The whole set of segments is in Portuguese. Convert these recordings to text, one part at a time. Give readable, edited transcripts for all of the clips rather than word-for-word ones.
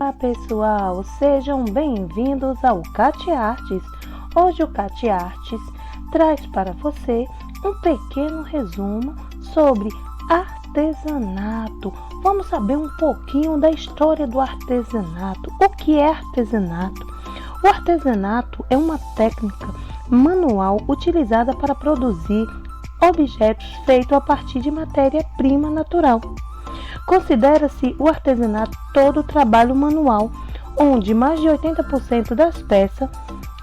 Olá pessoal, sejam bem-vindos ao Cat Artes. Hoje o Cat Artes traz para você um pequeno resumo sobre artesanato. Vamos saber um pouquinho da história do artesanato. O que é artesanato? O artesanato é uma técnica manual utilizada para produzir objetos feitos a partir de matéria-prima natural. Considera-se o artesanato todo o trabalho manual, onde mais de 80% das peças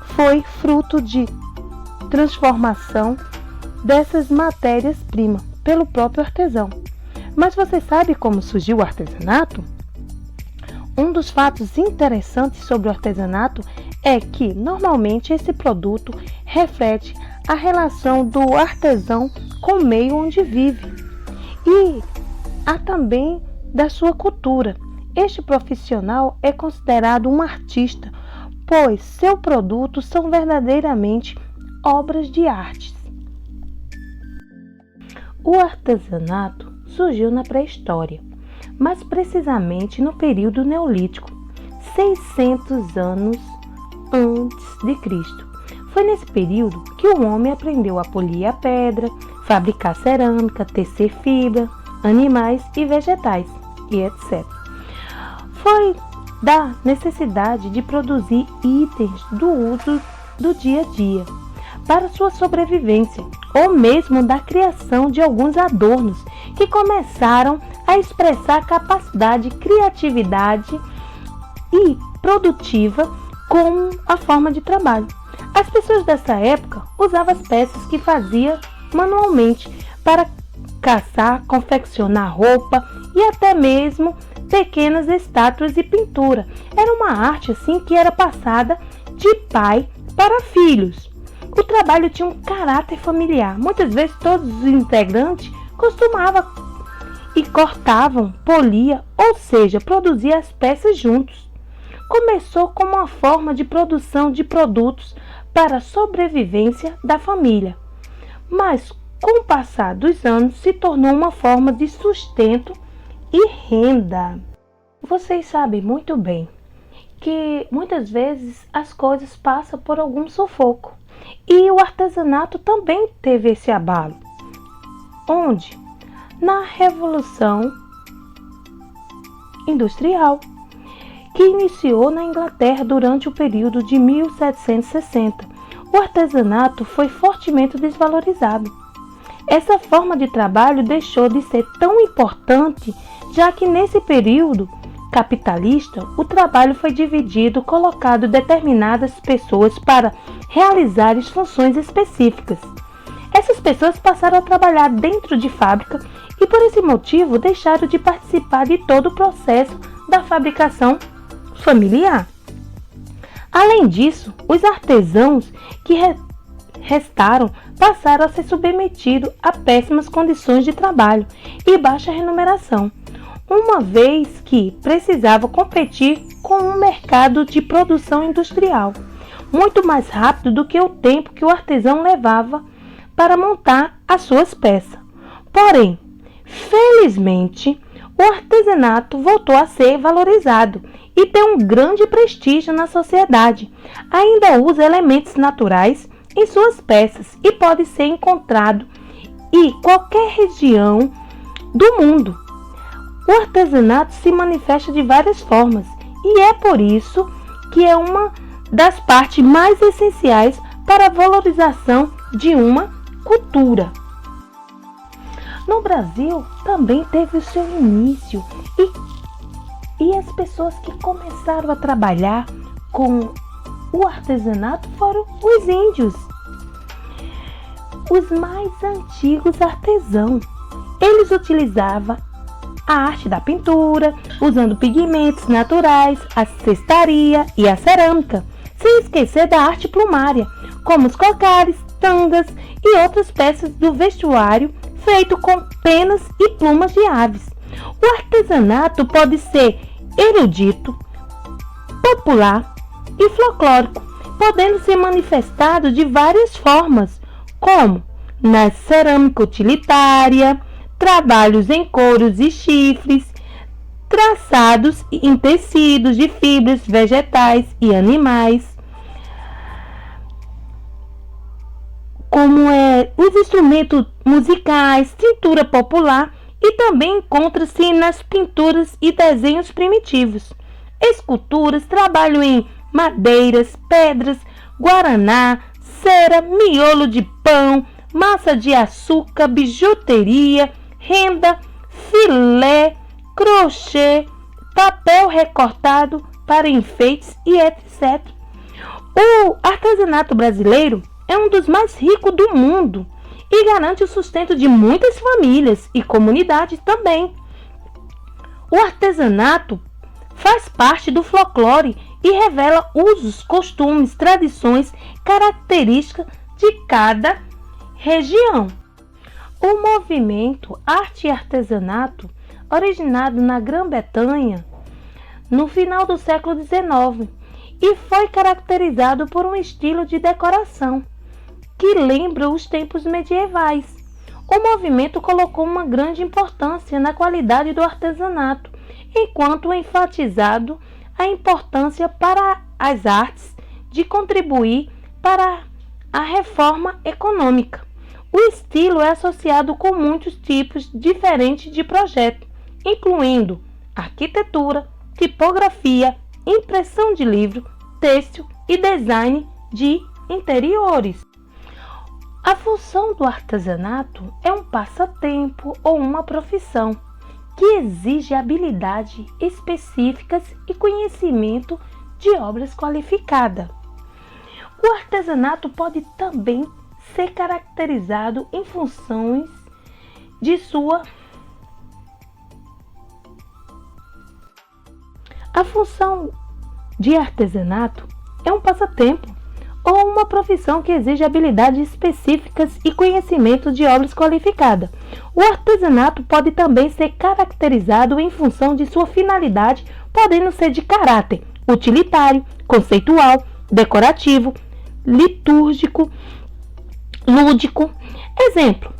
foi fruto de transformação dessas matérias-primas pelo próprio artesão. Mas você sabe como surgiu o artesanato? Um dos fatos interessantes sobre o artesanato é que, normalmente, esse produto reflete a relação do artesão com o meio onde vive e há também da sua cultura. Este profissional é considerado um artista, pois seus produtos são verdadeiramente obras de arte. O artesanato surgiu na pré-história, mas precisamente no período neolítico, 600 anos antes de Cristo. Foi nesse período que o homem aprendeu a polir a pedra, fabricar cerâmica, tecer fibra, animais e vegetais, e etc. Foi da necessidade de produzir itens do uso do dia a dia para sua sobrevivência, ou mesmo da criação de alguns adornos que começaram a expressar capacidade, criatividade e produtiva como a forma de trabalho. As pessoas dessa época usavam as peças que faziam manualmente para caçar, confeccionar roupa e até mesmo pequenas estátuas e pintura. Era uma arte assim que era passada de pai para filhos. O trabalho tinha um caráter familiar. Muitas vezes todos os integrantes costumavam e cortavam, poliam, ou seja, produziam as peças juntos. Começou como uma forma de produção de produtos para a sobrevivência da família, mas com o passar dos anos se tornou uma forma de sustento e renda. Vocês sabem muito bem que muitas vezes as coisas passam por algum sufoco, e o artesanato também teve esse abalo, onde na Revolução Industrial, que iniciou na Inglaterra durante o período de 1760, o artesanato foi fortemente desvalorizado. Essa forma de trabalho deixou de ser tão importante, já que nesse período capitalista, o trabalho foi dividido, colocado determinadas pessoas para realizar funções específicas. Essas pessoas passaram a trabalhar dentro de fábrica e, por esse motivo, deixaram de participar de todo o processo da fabricação familiar. Além disso, os artesãos que restaram passaram a ser submetidos a péssimas condições de trabalho e baixa remuneração, uma vez que precisavam competir com um mercado de produção industrial muito mais rápido do que o tempo que o artesão levava para montar as suas peças. Porém, felizmente, o artesanato voltou a ser valorizado e tem um grande prestígio na sociedade. Ainda usa elementos naturais em suas peças e pode ser encontrado em qualquer região do mundo. O artesanato se manifesta de várias formas e é por isso que é uma das partes mais essenciais para a valorização de uma cultura. No Brasil também teve o seu início e as pessoas que começaram a trabalhar com o artesanato foram os índios, os mais antigos artesãos. Eles utilizavam a arte da pintura, usando pigmentos naturais, a cestaria e a cerâmica, sem esquecer da arte plumária, como os cocares, tangas e outras peças do vestuário feito com penas e plumas de aves. O artesanato pode ser erudito, popular e folclórico, podendo ser manifestado de várias formas, como na cerâmica utilitária, trabalhos em couros e chifres, traçados em tecidos de fibras vegetais e animais, como os instrumentos musicais, tintura popular, e também encontra-se nas pinturas e desenhos primitivos, esculturas, trabalho em madeiras, pedras, guaraná, cera, miolo de pão, massa de açúcar, bijuteria, renda, filé, crochê, papel recortado para enfeites e etc. O artesanato brasileiro é um dos mais ricos do mundo e garante o sustento de muitas famílias e comunidades também. O artesanato faz parte do folclore e revela usos, costumes, tradições, características de cada região. O movimento arte e artesanato, originado na Grã-Bretanha no final do século XIX, e foi caracterizado por um estilo de decoração que lembra os tempos medievais. O movimento colocou uma grande importância na qualidade do artesanato, enquanto enfatizado a importância para as artes de contribuir para a reforma econômica. O estilo é associado com muitos tipos diferentes de projeto, incluindo arquitetura, tipografia, impressão de livro, têxtil e design de interiores. A função do artesanato é um passatempo ou uma profissão que exige habilidades específicas e conhecimento de obras qualificadas. O artesanato pode também ser caracterizado em funções de sua. A função de artesanato é um passatempo ou uma profissão que exige habilidades específicas e conhecimento de obras qualificadas. O artesanato pode também ser caracterizado em função de sua finalidade, podendo ser de caráter utilitário, conceitual, decorativo, litúrgico, lúdico. Exemplo: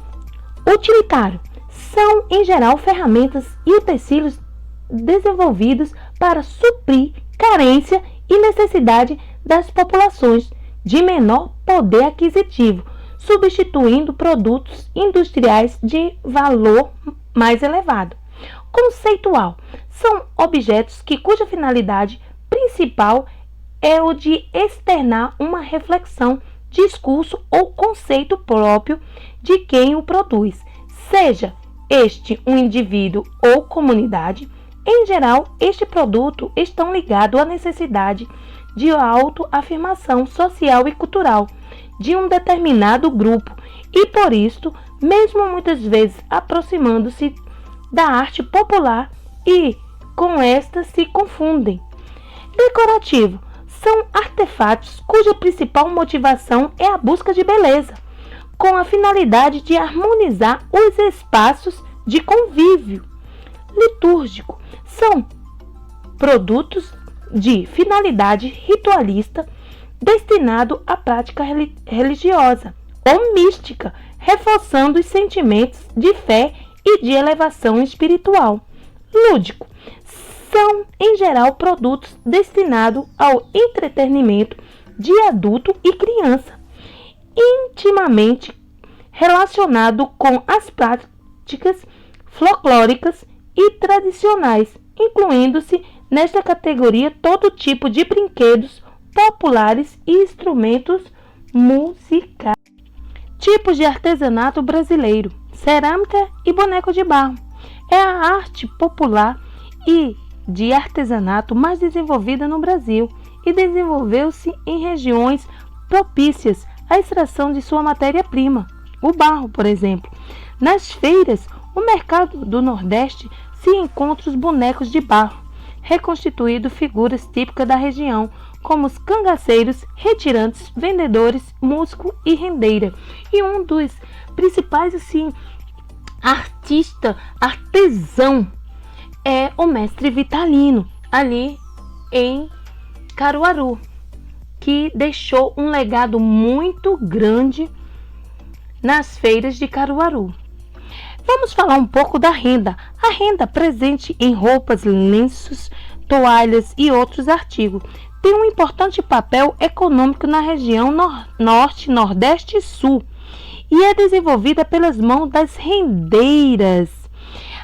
utilitário são, em geral, ferramentas e utensílios desenvolvidos para suprir carência e necessidade das populações de menor poder aquisitivo, substituindo produtos industriais de valor mais elevado. Conceitual são objetos cuja finalidade principal é o de externar uma reflexão, discurso ou conceito próprio de quem o produz, seja este um indivíduo ou comunidade. Em geral, este produto estão ligados à necessidade de autoafirmação social e cultural de um determinado grupo e, por isto, mesmo muitas vezes aproximando-se da arte popular e com esta se confundem. Decorativo são artefatos cuja principal motivação é a busca de beleza, com a finalidade de harmonizar os espaços de convívio. Litúrgico são produtos de finalidade ritualista destinado à prática religiosa ou mística, reforçando os sentimentos de fé e de elevação espiritual. Lúdico são, em geral, produtos destinados ao entretenimento de adulto e criança, intimamente relacionado com as práticas folclóricas e tradicionais, incluindo-se nesta categoria todo tipo de brinquedos populares e instrumentos musicais. Tipos de artesanato brasileiro: cerâmica e boneco de barro. É a arte popular e de artesanato mais desenvolvida no Brasil e desenvolveu-se em regiões propícias à extração de sua matéria-prima, o barro, por exemplo. Nas feiras, o mercado do Nordeste se encontra os bonecos de barro, reconstituindo figuras típicas da região, como os cangaceiros, retirantes, vendedores, músico e rendeira. E um dos principais artesão é o mestre Vitalino, ali em Caruaru, que deixou um legado muito grande nas feiras de Caruaru. Vamos falar um pouco da renda. A renda presente em roupas, lenços, toalhas e outros artigos tem um importante papel econômico na região norte, nordeste e sul e é desenvolvida pelas mãos das rendeiras.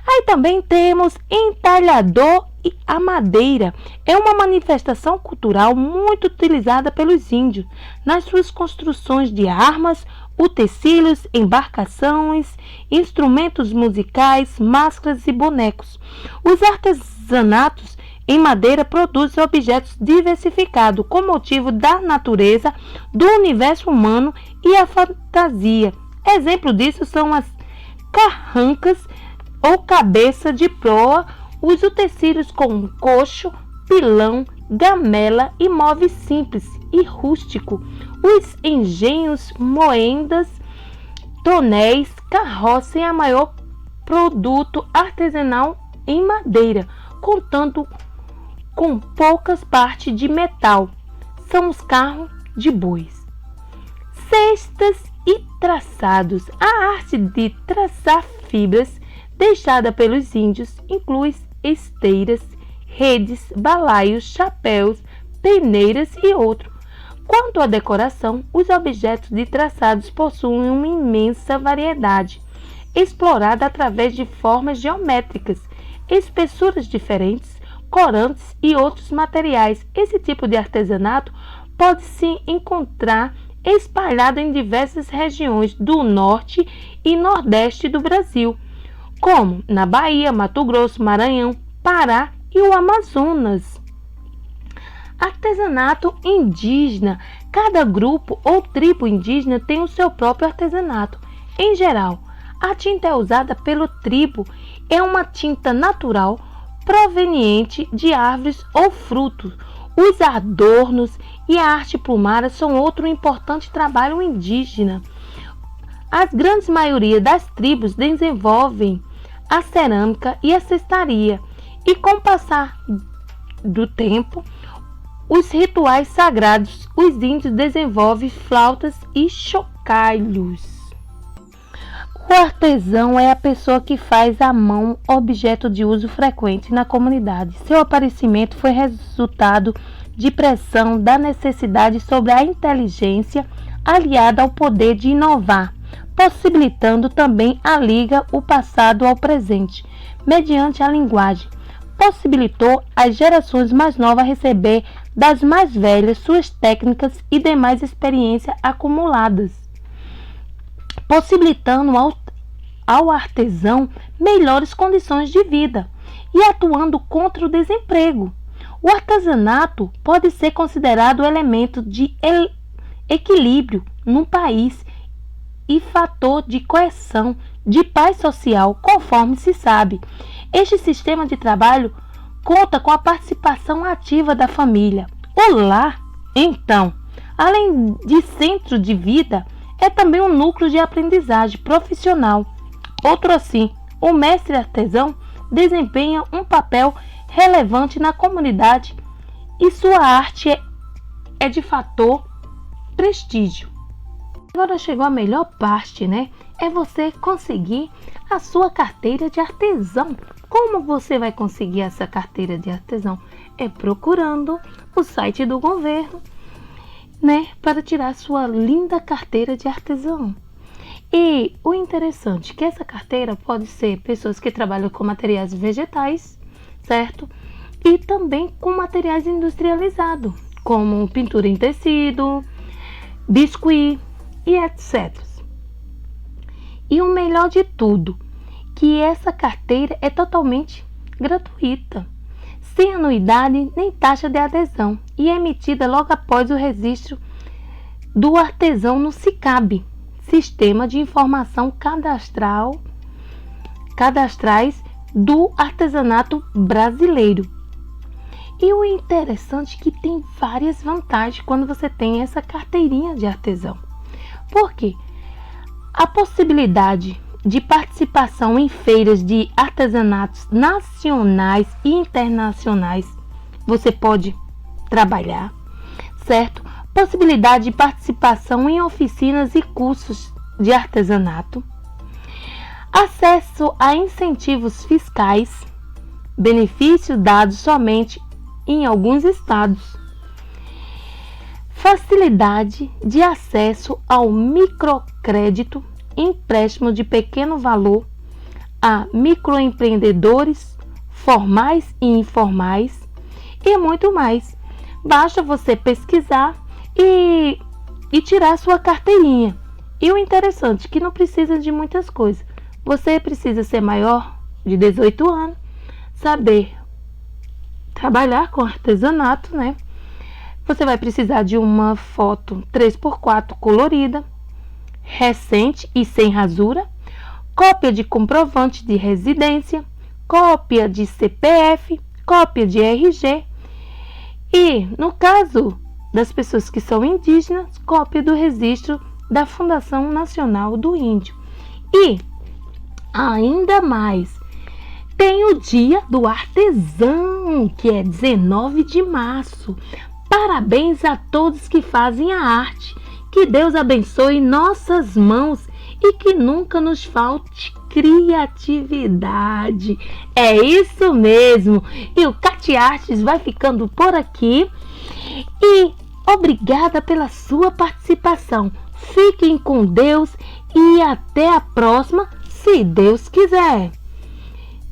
Aí também temos entalhador e a madeira. É uma manifestação cultural muito utilizada pelos índios nas suas construções de armas, utensílios, embarcações, instrumentos musicais, máscaras e bonecos. Os artesanatos em madeira produzem objetos diversificados com motivo da natureza, do universo humano e a fantasia. Exemplo disso são as carrancas ou cabeça de proa, os utensílios com coxo, pilão, gamela e móveis simples e rústico, os engenhos, moendas, tonéis, carroça e a maior produto artesanal em madeira, contando com poucas partes de metal, são os carros de bois. Cestas e traçados. A arte de traçar fibras deixada pelos índios inclui esteiras, redes, balaios, chapéus, peneiras e outros. Quanto à decoração, os objetos de traçados possuem uma imensa variedade, explorada através de formas geométricas, espessuras diferentes, corantes e outros materiais. Esse tipo de artesanato pode se encontrar espalhado em diversas regiões do norte e nordeste do Brasil, como na Bahia, Mato Grosso, Maranhão, Pará e o Amazonas. Artesanato indígena. Cada grupo ou tribo indígena tem o seu próprio artesanato. Em geral, a tinta é usada pelo tribo é uma tinta natural proveniente de árvores ou frutos. Os adornos e a arte plumada são outro importante trabalho indígena. A grande maioria das tribos desenvolvem a cerâmica e a cestaria, e com o passar do tempo, os rituais sagrados, os índios desenvolvem flautas e chocalhos. O artesão é a pessoa que faz à mão objeto de uso frequente na comunidade. Seu aparecimento foi resultado de pressão da necessidade sobre a inteligência aliada ao poder de inovar, possibilitando também a liga o passado ao presente, mediante a linguagem. Possibilitou às gerações mais novas receber das mais velhas suas técnicas e demais experiências acumuladas, possibilitando ao artesão melhores condições de vida e atuando contra o desemprego. O artesanato pode ser considerado elemento de equilíbrio no país e fator de coesão, de paz social, conforme se sabe. Este sistema de trabalho conta com a participação ativa da família. O lar, então, além de centro de vida, é também um núcleo de aprendizagem profissional. Outro assim, o mestre artesão desempenha um papel relevante na comunidade e sua arte é de fator prestígio. Agora chegou a melhor parte, né? É você conseguir a sua carteira de artesão. Como você vai conseguir essa carteira de artesão? É procurando o site do governo, né? Para tirar sua linda carteira de artesão. E o interessante é que essa carteira pode ser pessoas que trabalham com materiais vegetais, certo? E também com materiais industrializados, como pintura em tecido, biscuit e etc. E o melhor de tudo, que essa carteira é totalmente gratuita, sem anuidade nem taxa de adesão, e é emitida logo após o registro do artesão no SICAB, Sistema de Informação Cadastrais do Artesanato Brasileiro. E o interessante é que tem várias vantagens quando você tem essa carteirinha de artesão. Por quê? A possibilidade de participação em feiras de artesanatos nacionais e internacionais, você pode trabalhar, certo? Possibilidade de participação em oficinas e cursos de artesanato. acesso a incentivos fiscais, benefícios dados somente em alguns estados, facilidade de acesso ao microcrédito, empréstimo de pequeno valor a microempreendedores formais e informais e muito mais. Basta você pesquisar e tirar sua carteirinha. E o interessante é que não precisa de muitas coisas. Você precisa ser maior de 18 anos, saber trabalhar com artesanato, né? Você vai precisar de uma foto 3x4 colorida, recente e sem rasura, cópia de comprovante de residência, cópia de CPF, cópia de RG e, no caso das pessoas que são indígenas, cópia do registro da Fundação Nacional do Índio. E, ainda mais, tem o Dia do Artesão, que é 19 de março. Parabéns a todos que fazem a arte. Que Deus abençoe nossas mãos e que nunca nos falte criatividade. É isso mesmo. E o Cate Artes vai ficando por aqui. E obrigada pela sua participação. Fiquem com Deus e até a próxima, se Deus quiser.